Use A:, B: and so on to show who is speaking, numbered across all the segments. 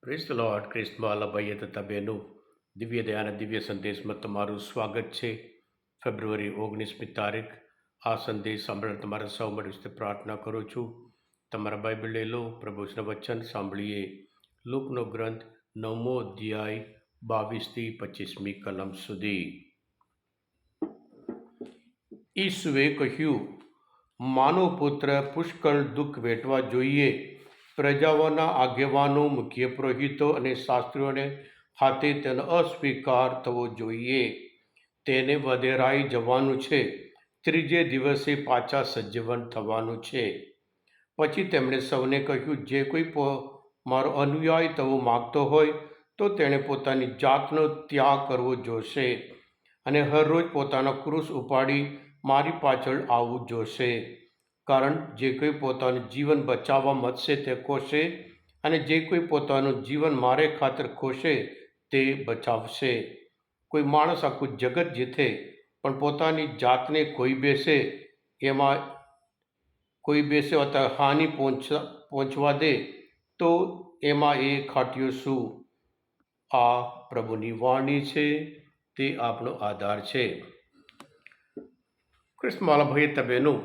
A: Praise the lord. ખ્રિસ્તમાં ભાઈએ તથા બહેનો, દિવ્ય દયાના દિવ્ય સંદેશમાં તમારું સ્વાગત છે. ફેબ્રુઆરી 19મી તારીખ. આ સંદેશ સાંભળવા તમારા સૌ માટે પ્રાર્થના કરું છું. તમારા બાઇબલ લઈ લો, પ્રભુના વચન સાંભળીએ. લૂકનો ગ્રંથ 9મો અધ્યાય 22થી 25મી કલમ સુધી. ઈસુએ કહ્યું, માનવ પુત્ર પુષ્કળ દુઃખ વેઠવા જોઈએ. પ્રજાઓના આગેવાનો, મુખ્ય પુરોહિતો અને શાસ્ત્રીઓને હાથે તેનો અસ્વીકાર થવો જોઈએ. તેને વધેરાઈ જવાનું છે. ત્રીજે દિવસે પાછા સજીવન થવાનું છે. પછી તેમણે સૌને કહ્યું, જે કોઈ મારો અનુયાયી થવો માગતો હોય તો તેણે પોતાની જાતનો ત્યાગ કરવો જોશે અને હરરોજ પોતાનો ક્રૂસ ઉપાડી મારી પાછળ આવવું જોશે. કારણ જે કોઈ પોતાનું જીવન બચાવવા મથશે તે ખોશે, અને જે કોઈ પોતાનું જીવન મારે ખાતર ખોશે તે બચાવશે. કોઈ માણસ આખું જગત જીતે પણ પોતાની જાતને ખોઈ બેસે અથવા હાનિ પહોંચવા દે તો એમાં એ ખાટ્યો શું? આ પ્રભુની વાણી છે, તે આપણો આધાર છે. ખ્રિસ્તમાં ભાઈ તબેનું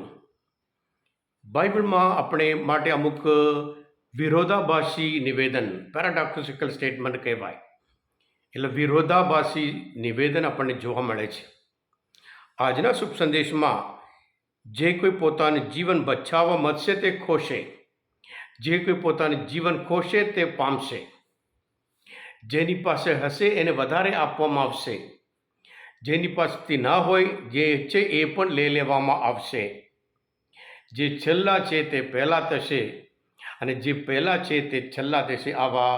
A: બાઇબલમાં આપણે માટે અમુક વિરોધાભાસી નિવેદન, પેરાડોક્સિકલ સ્ટેટમેન્ટ કહેવાય. એટલે વિરોધાભાસી નિવેદન આપણને જોવા મળે છે. આજના શુભ સંદેશમાં જે કોઈ પોતાનું જીવન બચાવવા મથશે તે ખોશે, જે કોઈ પોતાનું જીવન ખોશે તે પામશે. જેની પાસે હશે એને વધારે આપવામાં આવશે, જેની પાસે ના હોય જે છે એ પણ લઈ લેવામાં આવશે. જે છેલ્લા છે તે પહેલાં થશે અને જે પહેલાં છે તે છેલ્લા થશે. આવા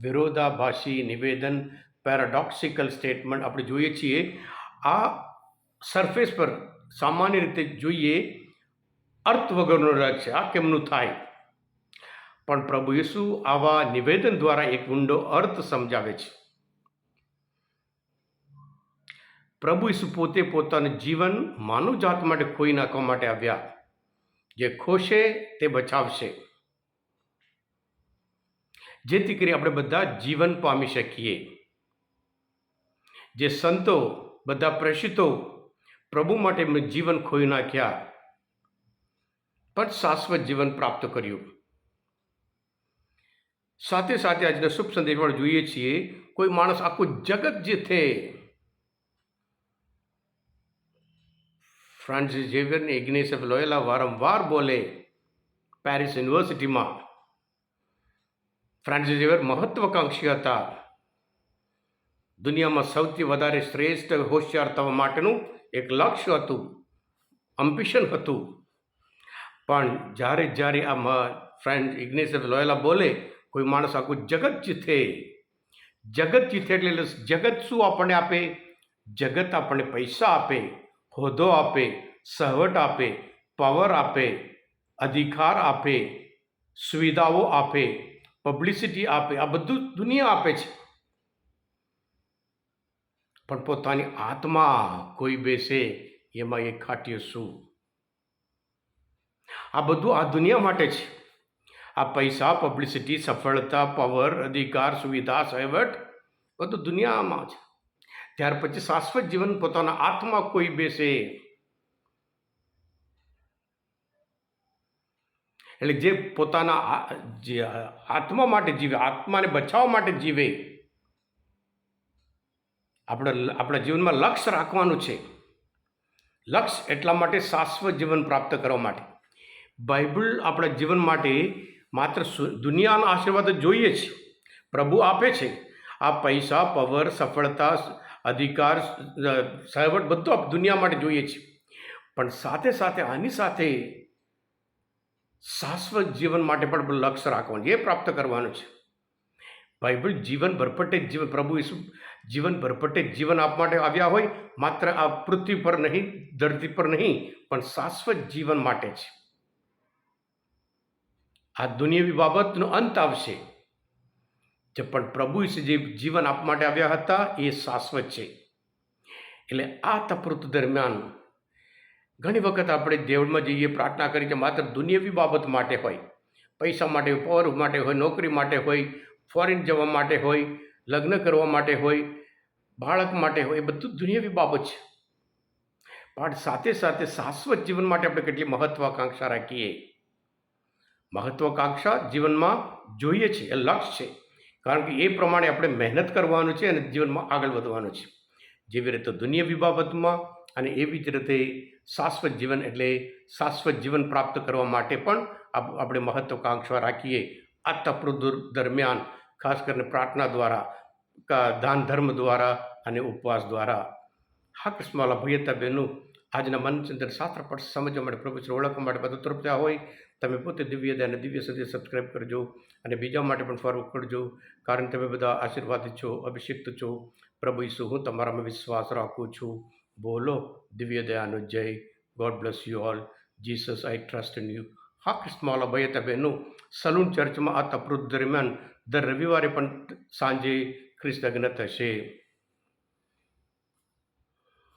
A: વિરોધાભાસી નિવેદન, પેરાડોક્સિકલ સ્ટેટમેન્ટ આપણે જોઈએ છીએ. આ સરફેસ પર સામાન્ય રીતે જોઈએ અર્થ વગરનો રસ છે, આ કેમનું થાય? પણ પ્રભુ યેસુ આવા નિવેદન દ્વારા એક ઊંડો અર્થ સમજાવે છે. પ્રભુ યેસુ પોતે પોતાનું જીવન માનવ જાત માટે ખોઈ નાખવા માટે આવ્યા. જે ખોશે તે બચાવશે, જેથી કરી આપણે બધા જીવન પામી શકીએ. જે સંતો, બધા પ્રેષિતો પ્રભુ માટે એમને જીવન ખોઈ નાખ્યા પણ શાશ્વત જીવન પ્રાપ્ત કર્યું. સાથે સાથે આજના શુભ સંદેશમાં જોઈએ છીએ કોઈ માણસ આખું જગત જીતે. ફ્રાન્સિસ ઝેવિયર ને ઇગ્નેશિયસ લોયોલા વારંવાર બોલે પેરિસ યુનિવર્સિટીમાં. ફ્રાન્સિસ ઝેવિયર મહત્વકાંક્ષી હતા. દુનિયામાં સૌથી વધારે શ્રેષ્ઠ હોશિયાર થવા માટેનું એક લક્ષ્ય હતું, એમ્બિશન હતું. પણ જ્યારે આ ફ્રેન્ડ ઇગ્નેશિયસ લોયોલા બોલે કોઈ માણસ આખું જગત જીતે એટલે જગત શું આપણને આપે? જગત આપણને પૈસા આપે, હોદ્દો આપે, સહવટ આપે, પાવર આપે, અધિકાર આપે, સુવિધાઓ આપે, પબ્લિસિટી આપે. આ બધું દુનિયા આપે છે. પણ પોતાની આત્મા કોઈ બેસે એમાં એ ખાટ્યો શું? આ બધું આ દુનિયા માટે છે. આ પૈસા, પબ્લિસિટી, સફળતા, પાવર, અધિકાર, સુવિધા, સહવટ બધું દુનિયામાં છે. ત્યાર પછી શાશ્વત જીવન પોતાના આત્મા કોઈ બેસે. એટલે જે પોતાના જે આત્મા માટે જીવે, આત્માને બચાવવા માટે જીવે. આપણા જીવનમાં લક્ષ્ય રાખવાનું છે. લક્ષ્ય એટલા માટે શાશ્વત જીવન પ્રાપ્ત કરવા માટે. બાઇબલ આપણા જીવન માટે માત્ર દુનિયાના આશીર્વાદ જોઈએ છે. પ્રભુ આપે છે. આ પૈસા, પાવર, સફળતા, અધિકાર, સહવટ બધું દુનિયા માટે જોઈએ છે. પણ સાથે સાથે આની સાથે શાશ્વત જીવન માટે પણ લક્ષ્ય રાખવાનું, એ પ્રાપ્ત કરવાનું છે. બાઇબલ જીવન ભરપટે જીવન, પ્રભુ યેસુ જીવન ભરપટે જીવન આપવા માટે આવ્યા હોય, માત્ર આ પૃથ્વી પર નહીં, ધરતી પર નહીં, પણ શાશ્વત જીવન માટે છે. આ દુનિયાવી બાબતનો અંત આવશે, પણ પ્રભુ યેસુ જે જીવન આપવા માટે આવ્યા હતા એ શાશ્વત છે. એટલે આ તપૃત દરમિયાન ઘણી વખત આપણે દેવળમાં જઈએ, પ્રાર્થના કરી કે માત્ર દુનિયાવી બાબત માટે હોય, પૈસા માટે હોય, પાવર માટે હોય, નોકરી માટે હોય, ફોરેન જવા માટે હોય, લગ્ન કરવા માટે હોય, બાળક માટે હોય, એ બધું દુનિયાવી બાબત છે. પણ સાથે સાથે શાશ્વત જીવન માટે આપણે કેટલી મહત્વાકાંક્ષા રાખીએ. મહત્વાકાંક્ષા જીવનમાં જોઈએ છે, એ લક્ષ્ય છે. કારણ કે એ પ્રમાણે આપણે મહેનત કરવાનું છે અને જીવનમાં આગળ વધવાનું છે. જેવી રીતે દુનિયાવી બાબતમાં અને એવી જ રીતે શાશ્વત જીવન એટલે શાશ્વત જીવન પ્રાપ્ત કરવા માટે પણ આપણે મહત્વાકાંક્ષા રાખીએ. આ તપૃ દરમિયાન ખાસ કરીને પ્રાર્થના દ્વારા, દાન ધર્મ દ્વારા અને ઉપવાસ દ્વારા. હા કૃષ્ણવાલા ભૈયતા બહેનો, આજના મનચંદ્ર શાસ્ત્ર પર સમજવા માટે, પ્રભુ શ્રી ઓળખવા માટે બધું તરફ ત્યાં હોય, તમે પોતે દિવ્ય અને દિવ્ય સદી સબસ્ક્રાઈબ કરજો અને બીજા માટે પણ ફોરવર્ડ કરજો. કારણ તમે બધા આશીર્વાદિત છો, અભિષિક્ત છો. પ્રભુ ઈસુ, હું તમારામાં વિશ્વાસ રાખું છું. બોલો દિવ્ય દયાનો જય. God bless you all. Jesus I trust in you. હા કૃષ્ણવાલા ભૈયતા બહેનો, સલૂન ચર્ચમાં આ તપૃત દરમિયાન દર રવિવારે પણ સાંજે ખ્રિસ્ત લગ્ન થશે.